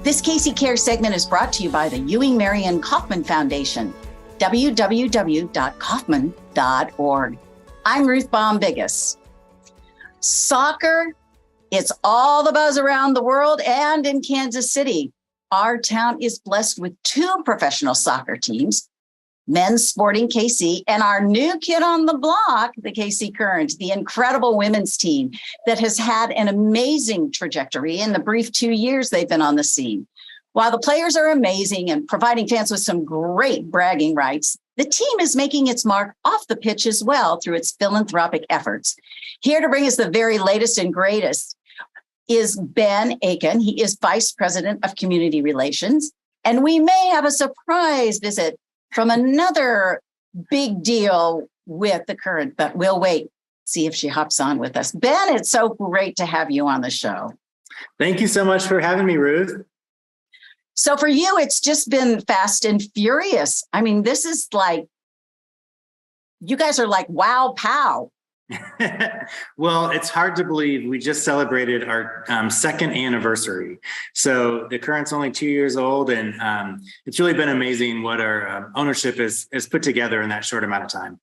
This Casey Care segment is brought to you by the Ewing Marion Kaufman Foundation, www.kaufman.org. I'm Ruth Baum-Biggis. Soccer, it's all the buzz around the world and in Kansas City. Our town is blessed with two professional soccer teams, Men's Sporting KC, and our new kid on the block, the KC Current, the incredible women's team that has had an amazing trajectory in the brief 2 years they've been on the scene. While the players are amazing and providing fans with some great bragging rights, the team is making its mark off the pitch as well through its philanthropic efforts. Here to bring us the very latest and greatest is Ben Aken. He is Vice President of Community Relations, and we may have a surprise visit from another big deal with the Current, but we'll wait, see if she hops on with us. Ben, it's so great to have you on the show. Thank you so much for having me, Ruth. So for you, it's just been fast and furious. I mean, this is like, you guys are like, wow, pow. Well, it's hard to believe we just celebrated our second anniversary. So the Current's only 2 years old, and it's really been amazing what our ownership has put together in that short amount of time.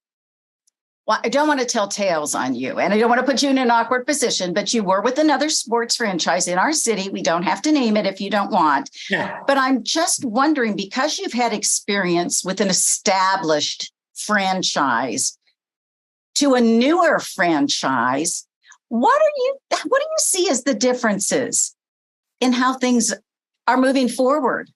Well, I don't want to tell tales on you, and I don't want to put you in an awkward position, but you were with another sports franchise in our city. We don't have to name it if you don't want. Yeah. But I'm just wondering, because you've had experience with an established franchise to a newer franchise, what do you see as the differences in how things are moving forward?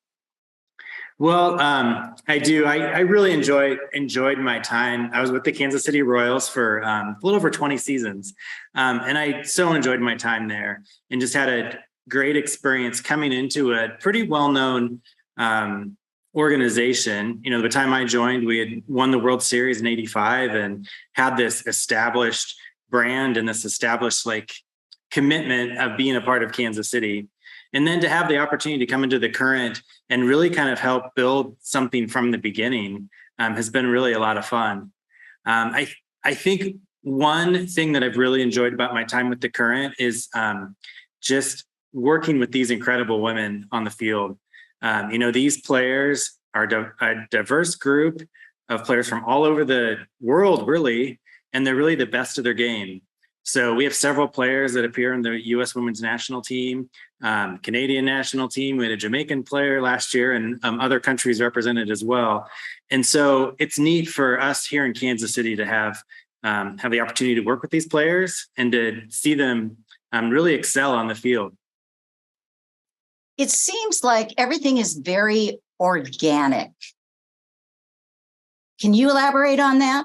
Well, I do. I really enjoyed my time. I was with the Kansas City Royals for a little over 20 seasons. And I so enjoyed my time there and just had a great experience coming into a pretty well-known organization. You know, the time I joined, we had won the World Series in '85 and had this established brand and this established commitment of being a part of Kansas City. And then to have the opportunity to come into the Current and really kind of help build something from the beginning has been really a lot of fun. I think one thing that I've really enjoyed about my time with the Current is just working with these incredible women on the field. These players are a diverse group of players from all over the world, really, and they're really the best of their game. So we have several players that appear in the U.S. women's national team, Canadian national team. We had a Jamaican player last year and other countries represented as well. And so it's neat for us here in Kansas City to have the opportunity to work with these players and to see them really excel on the field. It seems like everything is very organic. Can you elaborate on that?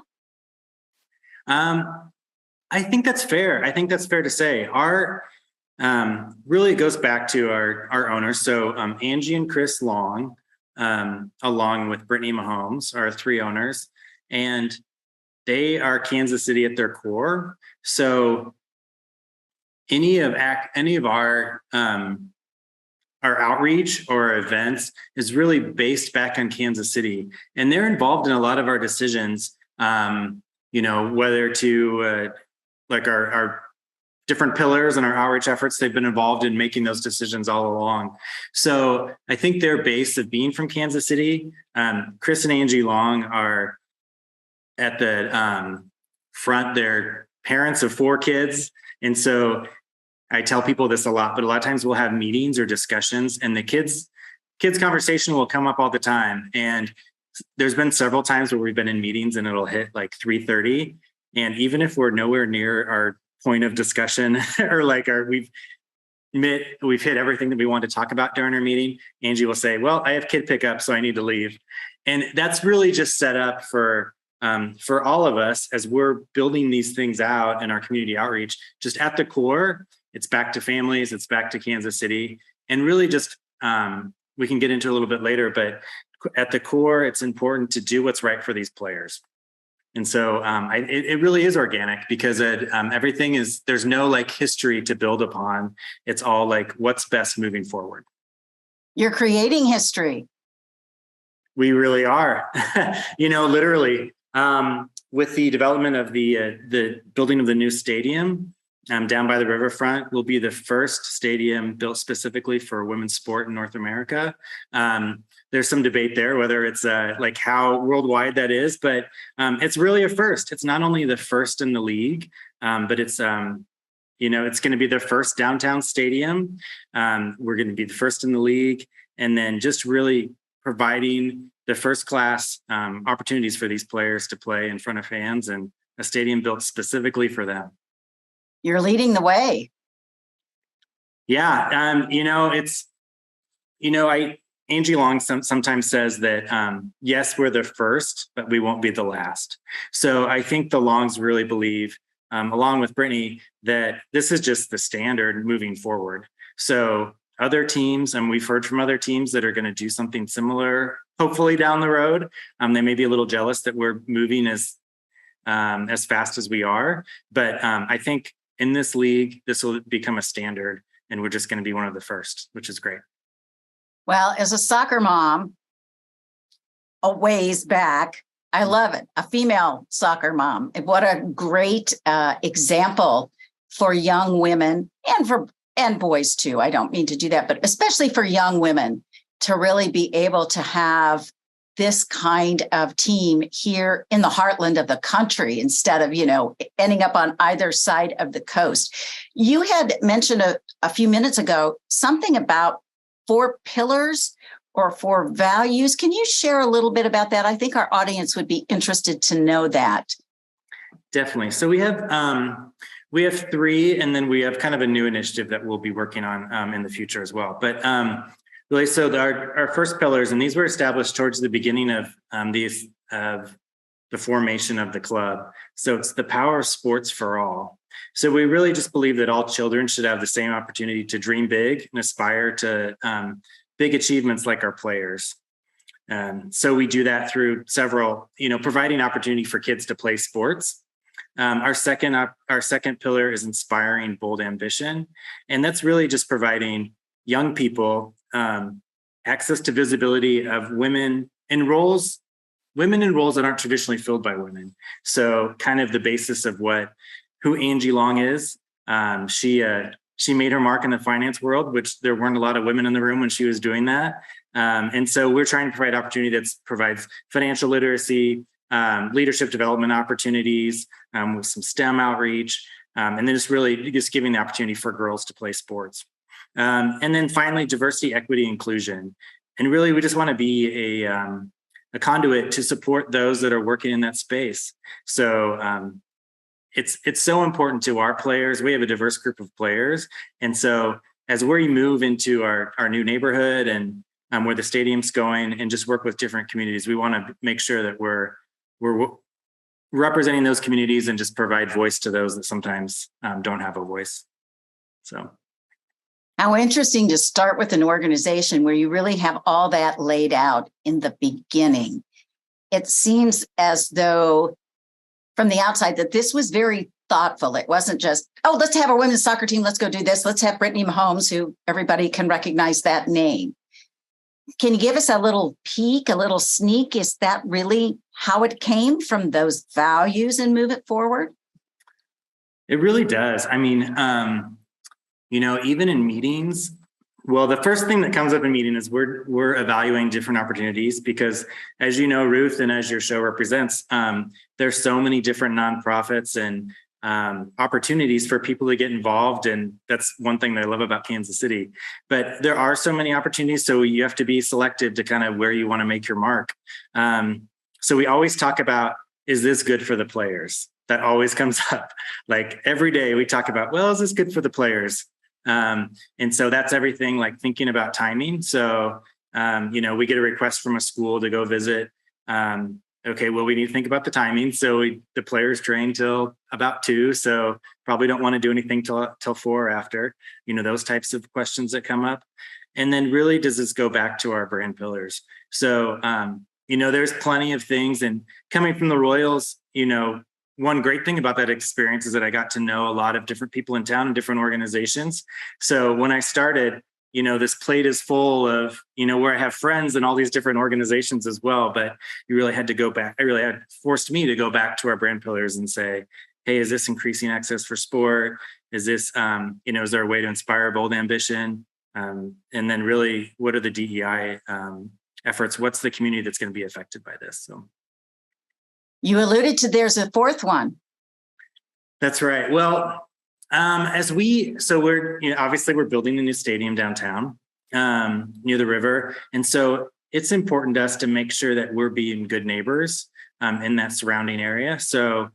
I think that's fair. I think that's fair to say. Our really it goes back to our owners. So Angie and Chris Long, along with Brittany Mahomes, are three owners, and they are Kansas City at their core. So any of our outreach or events is really based back on Kansas City, and they're involved in a lot of our decisions. Whether to our different pillars and our outreach efforts, they've been involved in making those decisions all along. So I think their base of being from Kansas City, Chris and Angie Long are at the front. They're parents of 4 kids. And so I tell people this a lot, but a lot of times we'll have meetings or discussions and the kids conversation will come up all the time. And there's been several times where we've been in meetings and it'll hit 3:30. And even if we're nowhere near our point of discussion or we've hit everything that we want to talk about during our meeting, Angie will say, well, I have kid pickup, so I need to leave. And that's really just set up for all of us as we're building these things out in our community outreach. Just at the core, it's back to families, it's back to Kansas City, and really just we can get into a little bit later, but at the core, it's important to do what's right for these players. And so it really is organic because everything is, there's no history to build upon. It's all what's best moving forward. You're creating history. We really are, literally with the development of the building of the new stadium, down by the riverfront will be the first stadium built specifically for women's sport in North America. There's some debate there whether it's like how worldwide that is, but it's really a first. It's not only the first in the league, but it's it's going to be their first downtown stadium. We're going to be the first in the league, and then just really providing the first class opportunities for these players to play in front of fans, and a stadium built specifically for them. You're leading the way. Yeah. Angie Long sometimes says that, yes, we're the first, but we won't be the last. So I think the Longs really believe, along with Brittany, that this is just the standard moving forward. So other teams, and we've heard from other teams that are going to do something similar, hopefully down the road. They may be a little jealous that we're moving as fast as we are. But I think in this league, this will become a standard, and we're just going to be one of the first, which is great. Well, as a soccer mom, a ways back, I love it. A female soccer mom. What a great example for young women and boys too. I don't mean to do that, but especially for young women to really be able to have this kind of team here in the heartland of the country instead of, ending up on either side of the coast. You had mentioned a few minutes ago something about 4 pillars or 4 values. Can you share a little bit about that? I think our audience would be interested to know that. Definitely. So we have 3, and then we have kind of a new initiative that we'll be working on in the future as well. But really, so our first pillars, and these were established towards the beginning of the formation of the club. So it's the power of sports for all. So we really just believe that all children should have the same opportunity to dream big and aspire to big achievements like our players. So we do that through several, providing opportunity for kids to play sports. Our second pillar is inspiring bold ambition. And that's really just providing young people access to visibility of women in roles that aren't traditionally filled by women. So kind of the basis of who Angie Long is. She made her mark in the finance world, which there weren't a lot of women in the room when she was doing that. And so we're trying to provide opportunity that provides financial literacy, leadership development opportunities, with some STEM outreach, and then just giving the opportunity for girls to play sports. And then finally, diversity, equity, inclusion. And really, we just want to be a conduit to support those that are working in that space. So it's so important to our players. We have a diverse group of players. And so as we move into our new neighborhood and where the stadium's going and just work with different communities, we want to make sure that we're representing those communities and just provide voice to those that sometimes don't have a voice. So. How interesting to start with an organization where you really have all that laid out in the beginning. It seems as though from the outside that this was very thoughtful. It wasn't just, let's have a women's soccer team. Let's go do this. Let's have Brittany Mahomes, who everybody can recognize that name. Can you give us a little peek, a little sneak? Is that really how it came from those values and move it forward? It really does. I mean, even in meetings, well, the first thing that comes up in meeting is we're evaluating different opportunities because, as you know, Ruth, and as your show represents, there's so many different nonprofits and opportunities for people to get involved. And that's one thing that I love about Kansas City. But there are so many opportunities, so you have to be selective to kind of where you want to make your mark. So we always talk about, is this good for the players? That always comes up. Like every day we talk about, is this good for the players? And so that's everything, like thinking about timing. So, we get a request from a school to go visit. We need to think about the timing. So the players train till about 2. So probably don't want to do anything till 4 after, those types of questions that come up. And then really, does this go back to our brand pillars? So, there's plenty of things, and coming from the Royals, one great thing about that experience is that I got to know a lot of different people in town and different organizations. So when I started, this plate is full of, where I have friends in all these different organizations as well. But you really had to go back. It really had forced me to go back to our brand pillars and say, hey, is this increasing access for sport? Is this, is there a way to inspire bold ambition? And then really, what are the DEI efforts? What's the community that's going to be affected by this? So you alluded to there's a fourth one. That's right. Well, we're, obviously we're building a new stadium downtown near the river. And so it's important to us to make sure that we're being good neighbors in that surrounding area. So,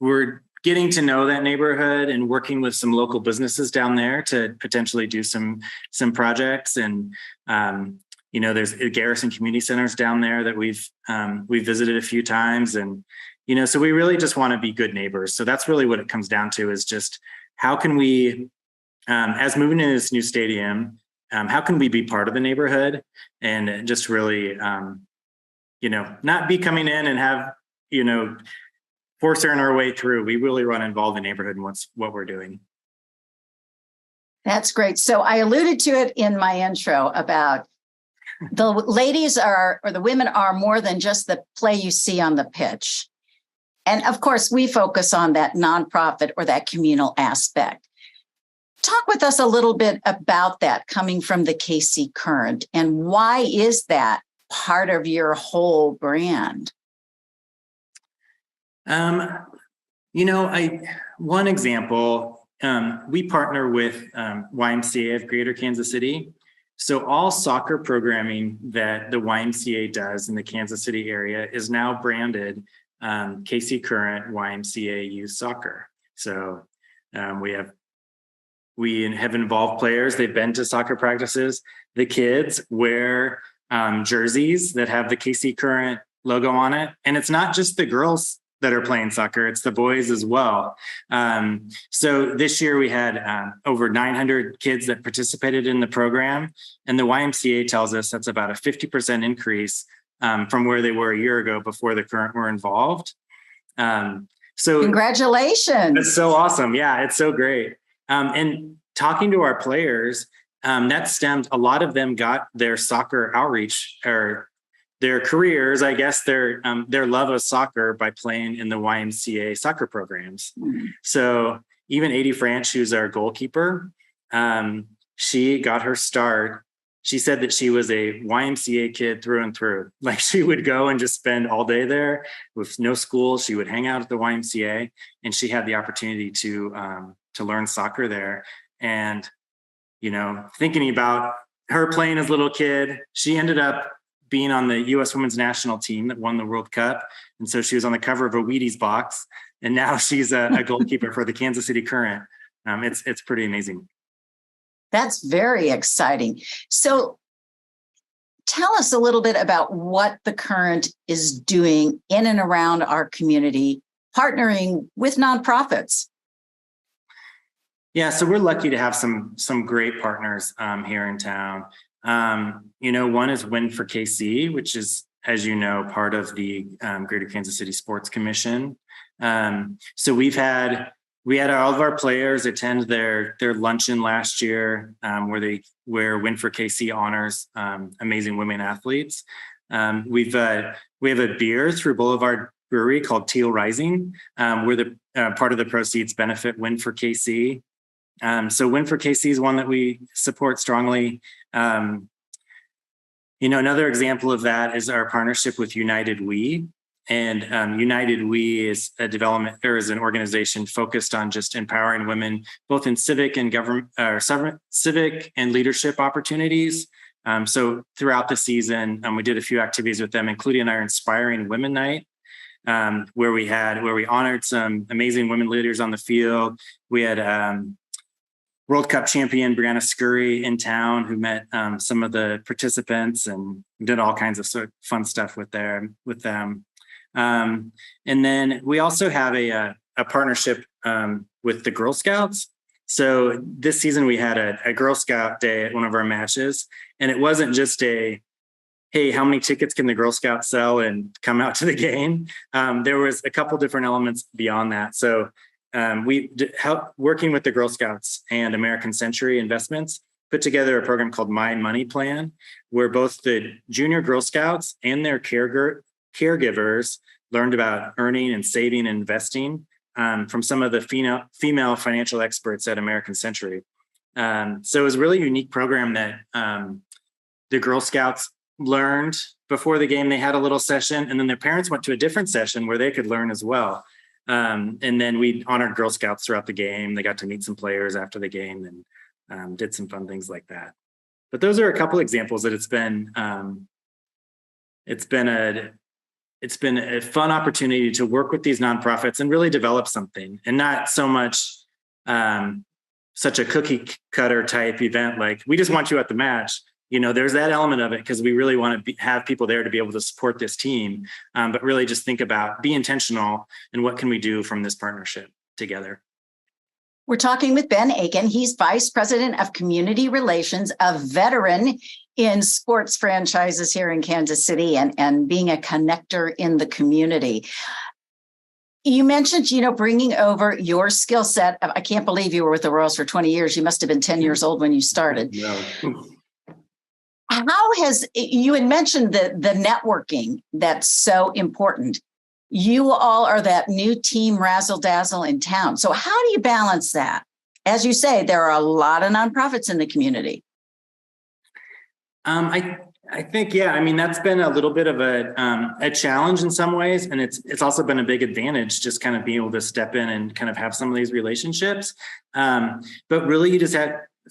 we're getting to know that neighborhood and working with some local businesses down there to potentially do some projects. And, there's Garrison Community Centers down there that we've visited a few times. And, so we really just want to be good neighbors. So that's really what it comes down to, is just how can we, as moving into this new stadium, how can we be part of the neighborhood and just really, not be coming in and have, forcing our way through. We really want to involve the neighborhood in what we're doing. That's great. So I alluded to it in my intro about the the women are more than just the play you see on the pitch. And of course, we focus on that nonprofit or that communal aspect. Talk with us a little bit about that coming from the KC Current, and why is that part of your whole brand? One example, we partner with YMCA of Greater Kansas City. So all soccer programming that the YMCA does in the Kansas City area is now branded KC Current YMCA Youth Soccer. So we have involved players. They've been to soccer practices. The kids wear jerseys that have the KC Current logo on it. And it's not just the girls that are playing soccer, it's the boys as well. So this year we had over 900 kids that participated in the program. And the YMCA tells us that's about a 50% increase from where they were a year ago before the Current were involved. So congratulations. That's so awesome. Yeah, it's so great. And talking to our players, that stemmed, a lot of them got their soccer outreach or their careers, I guess, their love of soccer by playing in the YMCA soccer programs. Mm-hmm. So even Adie Franch, who's our goalkeeper, she got her start. She said that she was a YMCA kid through and through. Like, she would go and just spend all day there with no school. She would hang out at the YMCA, and she had the opportunity to learn soccer there. And, thinking about her playing as a little kid, she ended up being on the U.S. women's national team that won the World Cup. And so she was on the cover of a Wheaties box, and now she's a goalkeeper for the Kansas City Current. It's pretty amazing. That's very exciting. So tell us a little bit about what the Current is doing in and around our community, partnering with nonprofits. Yeah, so we're lucky to have some great partners here in town. One is Win for KC, which is, as you know, part of the Greater Kansas City Sports Commission. So we had all of our players attend their luncheon last year, where Win for KC honors amazing women athletes. We have a beer through Boulevard Brewery called Teal Rising, where the part of the proceeds benefit Win for KC. So Win for KC is one that we support strongly. Another example of that is our partnership with United We. And United We is is an organization focused on just empowering women, both in civic and civic and leadership opportunities. So throughout the season, we did a few activities with them, including our Inspiring Women Night, where we honored some amazing women leaders on the field. We had World Cup champion Brianna Scurry in town, who met some of the participants and did all kinds of fun stuff with them. And then we also have a partnership with the Girl Scouts. So this season we had a Girl Scout day at one of our matches, and it wasn't just hey, how many tickets can the Girl Scouts sell and come out to the game? There was a couple different elements beyond that. So we helped, working with the Girl Scouts and American Century Investments, put together a program called My Money Plan, where both the junior Girl Scouts and their caregivers learned about earning and saving and investing from some of the female financial experts at American Century. So it was a really unique program that the Girl Scouts learned before the game. They had a little session, and then their parents went to a different session where they could learn as well. And then we honored Girl Scouts throughout the game. They got to meet some players after the game and did some fun things like that. But those are a couple examples that it's been a fun opportunity to work with these nonprofits and really develop something, and not so much such a cookie cutter type event like we just want you at the match. There's that element of it because we really want to have people there to be able to support this team, but really just be intentional and what can we do from this partnership together. We're talking with Ben Aken. He's Vice President of Community Relations, a veteran in sports franchises here in Kansas City and being a connector in the community. You mentioned, bringing over your skill set. I can't believe you were with the Royals for 20 years. You must have been 10 years old when you started. No. You had mentioned the networking that's so important. You all are that new team razzle dazzle in town. So how do you balance that? As you say, there are a lot of nonprofits in the community. I think, yeah, that's been a little bit of a challenge in some ways. And it's also been a big advantage, just kind of being able to step in and kind of have some of these relationships. But really you just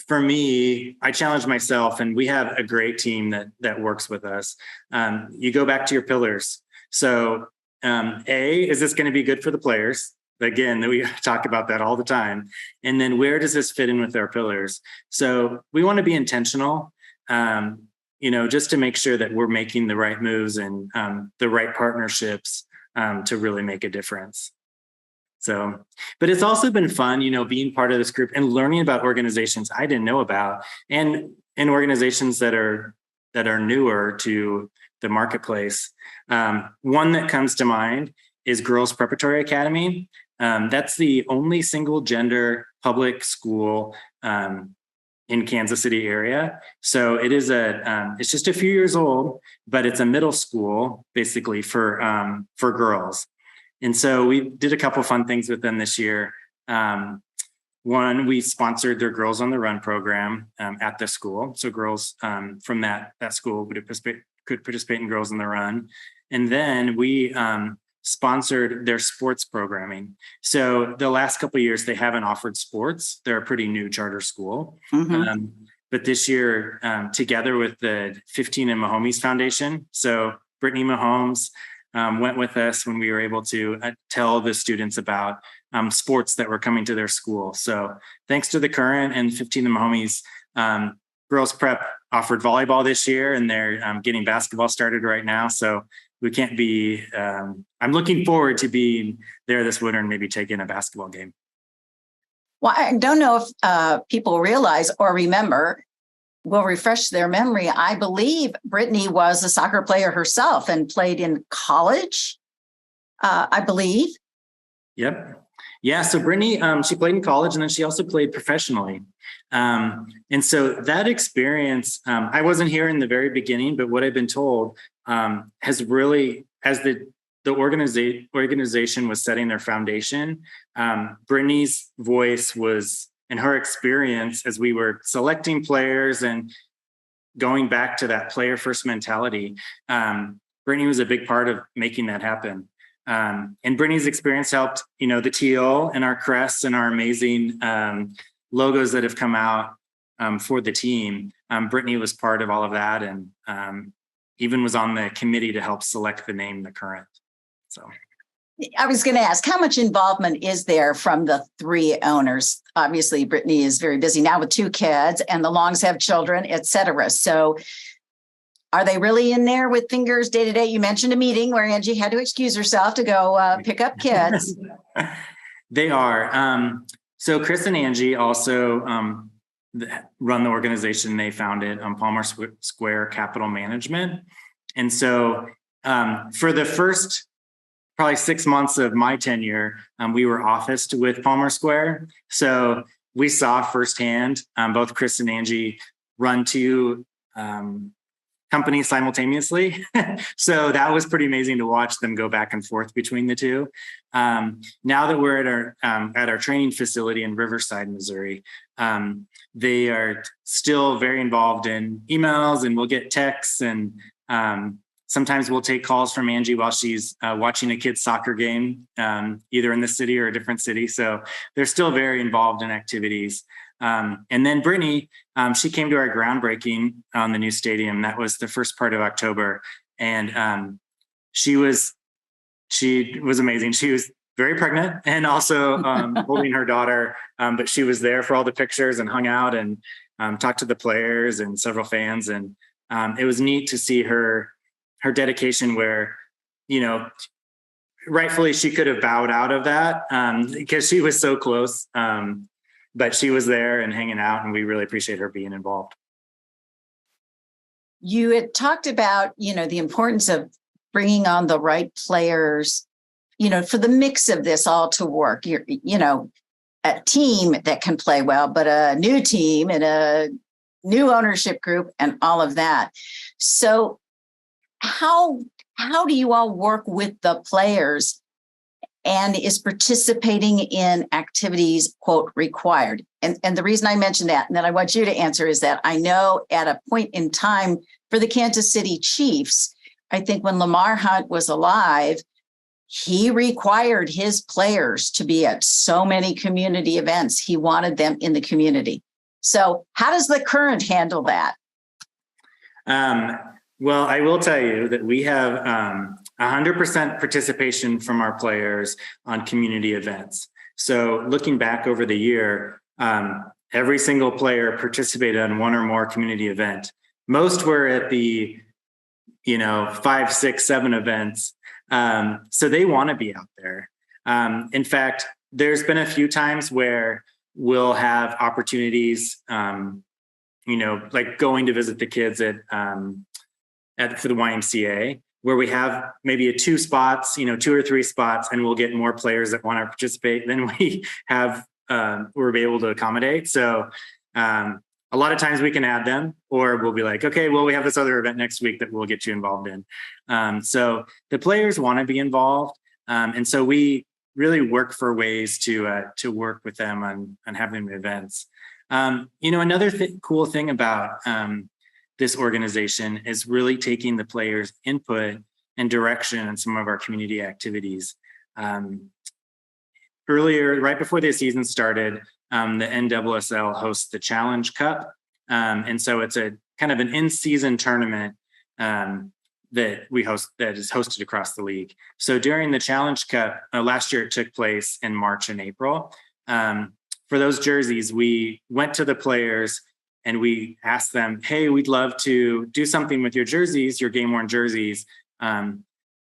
for me, I challenge myself, and we have a great team that works with us. You go back to your pillars. So is this going to be good for the players? Again, we talk about that all the time. And then where does this fit in with our pillars? So we want to be intentional, just to make sure that we're making the right moves and the right partnerships to really make a difference. So, but it's also been fun, being part of this group and learning about organizations I didn't know about, and organizations that are newer to the marketplace. One that comes to mind is Girls Preparatory Academy. That's the only single gender public school in Kansas City area. So it is it's just a few years old, but it's a middle school basically for girls. And so we did a couple of fun things with them this year. One, we sponsored their Girls on the Run program at the school. So girls from that school could participate in Girls on the Run. And then we sponsored their sports programming. So the last couple of years, they haven't offered sports. They're a pretty new charter school. Mm-hmm. But this year, together with the 15 and Mahomes Foundation, so Brittany Mahomes went with us when we were able to tell the students about sports that were coming to their school. So thanks to the Current and 15 and Mahomes, Girls Prep offered volleyball this year, and they're getting basketball started right now. So we can't be, I'm looking forward to being there this winter and maybe taking a basketball game. Well, I don't know if people realize or remember, will refresh their memory. I believe Brittany was a soccer player herself and played in college, I believe. Yep. Yeah. So Brittany, she played in college, and then she also played professionally. And so that experience, I wasn't here in the very beginning, but what I've been told has really, as the organization was setting their foundation, Brittany's voice was, and her experience as we were selecting players and going back to that player first mentality, Brittany was a big part of making that happen. And Brittany's experience helped, the teal and our crests and our amazing logos that have come out for the team. Brittany was part of all of that, and even was on the committee to help select the name, the Current. So I was going to ask, how much involvement is there from the three owners? Obviously, Brittany is very busy now with 2 kids, and the Longs have children, et cetera. So are they really in there with fingers day to day? You mentioned a meeting where Angie had to excuse herself to go pick up kids. They are. So Chris and Angie also run the organization they founded, Palmer Square Capital Management. And so for the first probably 6 months of my tenure, we were officed with Palmer Square. So we saw firsthand both Chris and Angie run 2 kind companies simultaneously. So that was pretty amazing to watch them go back and forth between the two. Now that we're at our training facility in Riverside, Missouri, they are still very involved in emails, and we'll get texts, and sometimes we'll take calls from Angie while she's watching a kid's soccer game, either in the city or a different city. So they're still very involved in activities. And then Brittany, she came to our groundbreaking on the new stadium. That was the first part of October. And she was amazing. She was very pregnant and also holding her daughter. But she was there for all the pictures and hung out and talked to the players and several fans. And it was neat to see her dedication where, rightfully she could have bowed out of that because she was so close. But she was there and hanging out, and we really appreciate her being involved. You had talked about, the importance of bringing on the right players, for the mix of this all to work. You're, a team that can play well, but a new team and a new ownership group and all of that. So how do you all work with the players? And is participating in activities, quote, required? And the reason I mention that, and then I want you to answer, is that I know at a point in time for the Kansas City Chiefs, I think when Lamar Hunt was alive, he required his players to be at so many community events. He wanted them in the community. So how does the current handle that? Well, I will tell you that we have 100% participation from our players on community events. So looking back over the year, every single player participated on one or more community event. Most were at the, 5, 6, 7 events. So they want to be out there. In fact, there's been a few times where we'll have opportunities, like going to visit the kids for the YMCA, where we have maybe 2 spots, 2 or 3 spots, and we'll get more players that want to participate than we have, we're able to accommodate. So a lot of times we can add them, or we'll be like, okay, well, we have this other event next week that we'll get you involved in. So the players want to be involved. And so we really work for ways to work with them on having events. Another cool thing about this organization is really taking the players' input and direction in some of our community activities. Earlier, right before the season started, the NSSL hosts the Challenge Cup. And so it's a kind of an in-season tournament that we host, that is hosted across the league. So during the Challenge Cup, last year it took place in March and April. For those jerseys, we went to the players and we asked them, hey, we'd love to do something with your jerseys, your game-worn jerseys.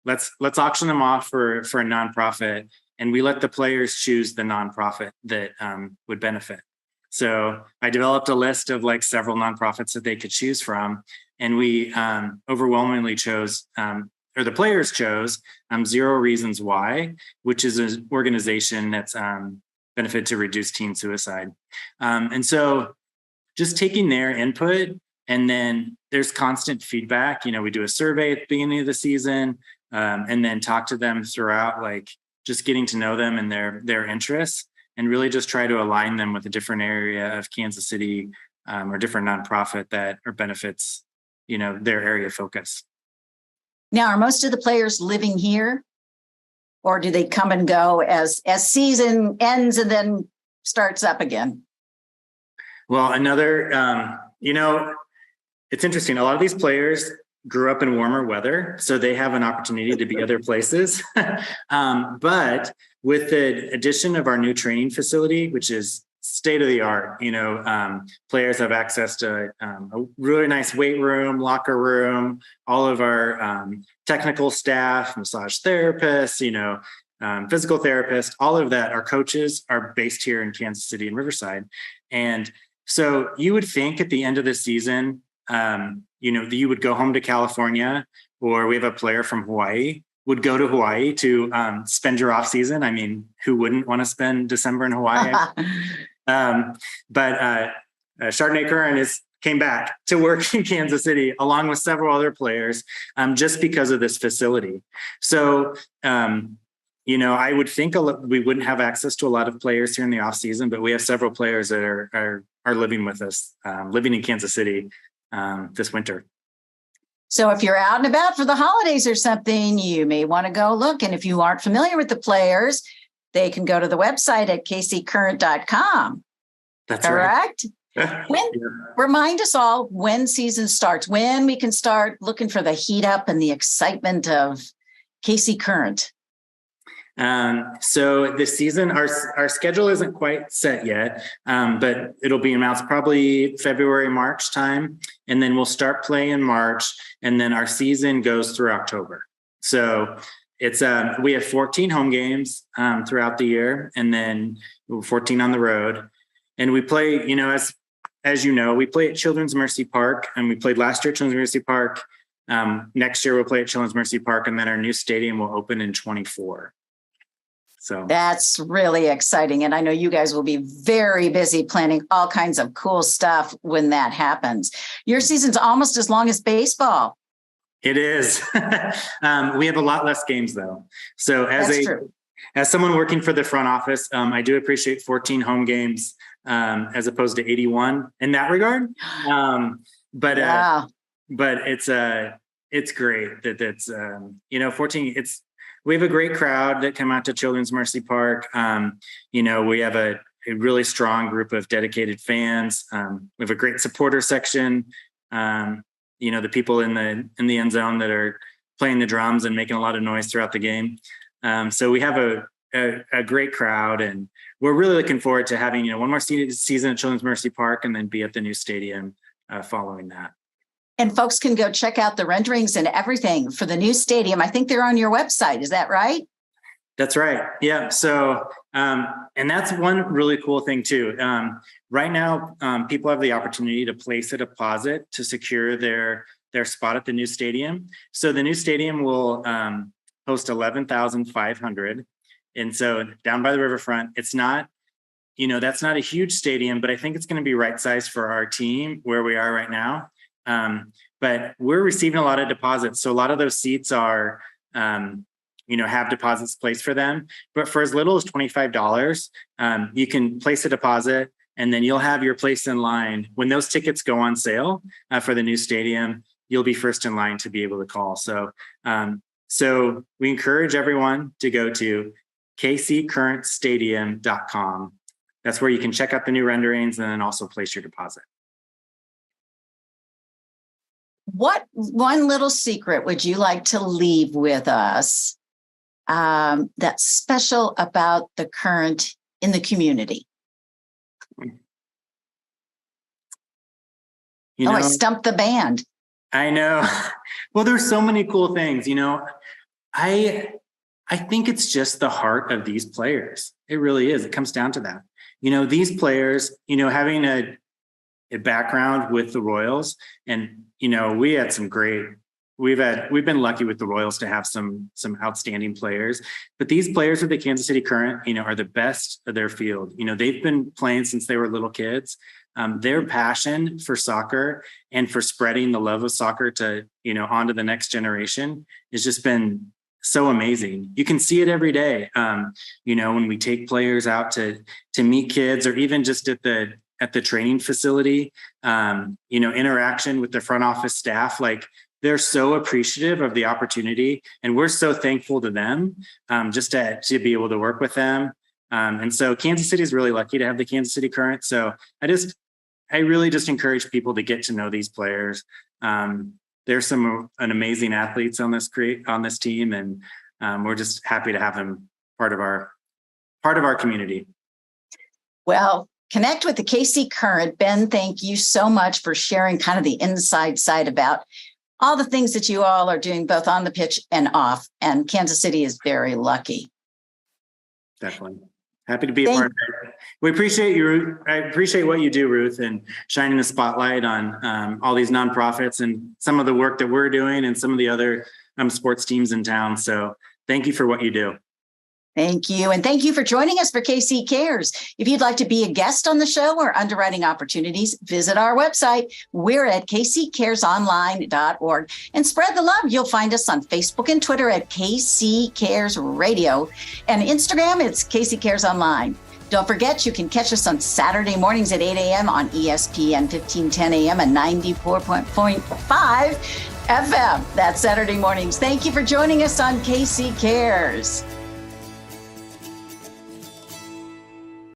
Let's auction them off for a nonprofit. And we let the players choose the nonprofit that would benefit. So I developed a list of several nonprofits that they could choose from. And we overwhelmingly chose, or the players chose, Zero Reasons Why, which is an organization that's benefit to reduce teen suicide. And so just taking their input, and then there's constant feedback. We do a survey at the beginning of the season, and then talk to them throughout, just getting to know them and their interests, and really just try to align them with a different area of Kansas City or different nonprofit that or benefits, their area of focus. Now, are most of the players living here, or do they come and go as season ends and then starts up again? Well, it's interesting. A lot of these players grew up in warmer weather, so they have an opportunity to be other places. But with the addition of our new training facility, which is state of the art, players have access to a really nice weight room, locker room, all of our technical staff, massage therapists, physical therapists, all of that. Our coaches are based here in Kansas City and Riverside. And so you would think at the end of the season, you would go home to California, or we have a player from Hawaii would go to Hawaii to spend your off season. I mean, who wouldn't want to spend December in Hawaii? But Chardonnay Curran is came back to work in Kansas City along with several other players, just because of this facility. So, I would think we wouldn't have access to a lot of players here in the off season, but we have several players that are living with us, living in Kansas City this winter. So if you're out and about for the holidays or something, you may want to go look. And if you aren't familiar with the players, they can go to the website at kccurrent.com. That's correct? Right. Remind us all when season starts, when we can start looking for the heat up and the excitement of KC Current. So this season, our schedule isn't quite set yet, but it'll be announced probably February, March time. And then we'll start playing in March, and then our season goes through October. So it's, we have 14 home games, throughout the year, and then 14 on the road. And we play, as you know, we play at Children's Mercy Park, and we played last year at Children's Mercy Park. Next year we'll play at Children's Mercy Park, and then our new stadium will open in 24. So that's really exciting. And I know you guys will be very busy planning all kinds of cool stuff when that happens. Your season's almost as long as baseball. It is. We have a lot less games though. So as someone working for the front office, I do appreciate 14 home games as opposed to 81 in that regard. But it's great that it's 14. We have a great crowd that come out to Children's Mercy Park. We have a really strong group of dedicated fans. We have a great supporter section. The people in the end zone that are playing the drums and making a lot of noise throughout the game. So we have a great crowd, and we're really looking forward to having one more season at Children's Mercy Park, and then be at the new stadium following that. And folks can go check out the renderings and everything for the new stadium. I think they're on your website. Is that right? That's right. Yeah. So, and that's one really cool thing too. Right now, people have the opportunity to place a deposit to secure their spot at the new stadium. So the new stadium will host 11,500. And so down by the riverfront, it's not, that's not a huge stadium, but I think it's going to be right sized for our team where we are right now. But we're receiving a lot of deposits. So a lot of those seats are, have deposits placed for them, but for as little as $25, you can place a deposit, and then you'll have your place in line. When those tickets go on sale for the new stadium, you'll be first in line to be able to call. So, so we encourage everyone to go to kccurrentstadium.com. That's where you can check out the new renderings and then also place your deposit. What one little secret would you like to leave with us that's special about the Current in the community? I stumped the band. I know. Well, there's so many cool things, I think it's just the heart of these players. It really is. It comes down to that. These players, having a background with the Royals, and we had some great. We've been lucky with the Royals to have some outstanding players, but these players with the Kansas City Current, are the best of their field. They've been playing since they were little kids. Their passion for soccer and for spreading the love of soccer to onto the next generation has just been so amazing. You can see it every day. When we take players out to meet kids, or even just at the training facility, interaction with the front office staff, like they're so appreciative of the opportunity, and we're so thankful to them just to be able to work with them. And so Kansas City is really lucky to have the Kansas City Current. So I really just encourage people to get to know these players. There's an amazing athletes on this team, and we're just happy to have them part of our community. Well, connect with the KC Current. Ben, thank you so much for sharing kind of the inside side about all the things that you all are doing, both on the pitch and off. And Kansas City is very lucky. Definitely. Happy to be a part of it. We appreciate you. I appreciate what you do, Ruth, and shining a spotlight on all these nonprofits and some of the work that we're doing and some of the other sports teams in town. So thank you for what you do. Thank you. And thank you for joining us for KC Cares. If you'd like to be a guest on the show or underwriting opportunities, visit our website. We're at kccaresonline.org. And spread the love. You'll find us on Facebook and Twitter at KC Cares Radio. And Instagram, it's KC Cares Online. Don't forget, you can catch us on Saturday mornings at 8 a.m. on ESPN 1510 a.m. and 94.5 FM. That's Saturday mornings. Thank you for joining us on KC Cares.